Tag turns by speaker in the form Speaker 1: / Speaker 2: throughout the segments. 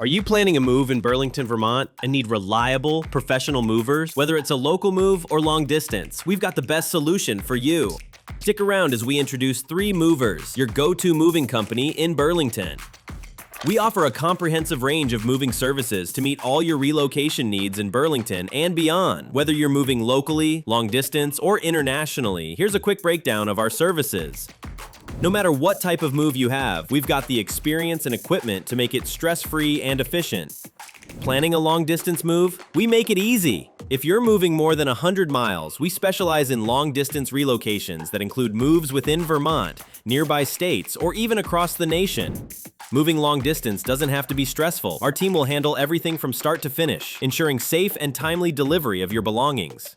Speaker 1: Are you planning a move in Burlington, Vermont and need reliable, professional movers? Whether it's a local move or long distance, we've got the best solution for you. Stick around as we introduce 3 Movers, your go-to moving company in Burlington. We offer a comprehensive range of moving services to meet all your relocation needs in Burlington and beyond. Whether you're moving locally, long distance, or internationally, here's a quick breakdown of our services. No matter what type of move you have, we've got the experience and equipment to make it stress-free and efficient. Planning a long-distance move? We make it easy. If you're moving more than 100 miles, we specialize in long-distance relocations that include moves within Vermont, nearby states, or even across the nation. Moving long distance doesn't have to be stressful. Our team will handle everything from start to finish, ensuring safe and timely delivery of your belongings.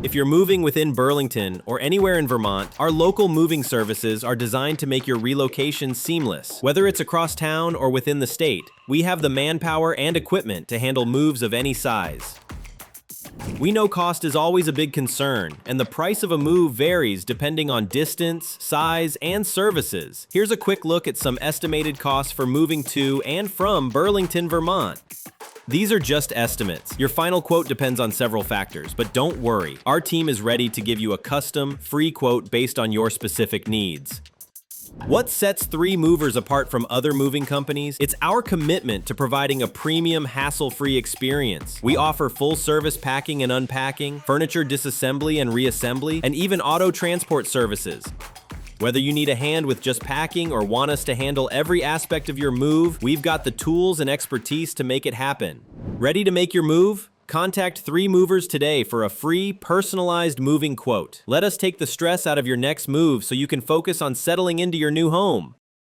Speaker 1: If you're moving within Burlington or anywhere in Vermont, our local moving services are designed to make your relocation seamless. Whether it's across town or within the state, we have the manpower and equipment to handle moves of any size. We know cost is always a big concern, and the price of a move varies depending on distance, size, and services. Here's a quick look at some estimated costs for moving to and from Burlington, Vermont. These are just estimates. Your final quote depends on several factors, but don't worry. Our team is ready to give you a custom, free quote based on your specific needs. What sets 3 Movers apart from other moving companies? It's our commitment to providing a premium, hassle-free experience. We offer full-service packing and unpacking, furniture disassembly and reassembly, and even auto transport services. Whether you need a hand with just packing or want us to handle every aspect of your move, we've got the tools and expertise to make it happen. Ready to make your move? Contact 3 Movers today for a free, personalized moving quote. Let us take the stress out of your next move so you can focus on settling into your new home.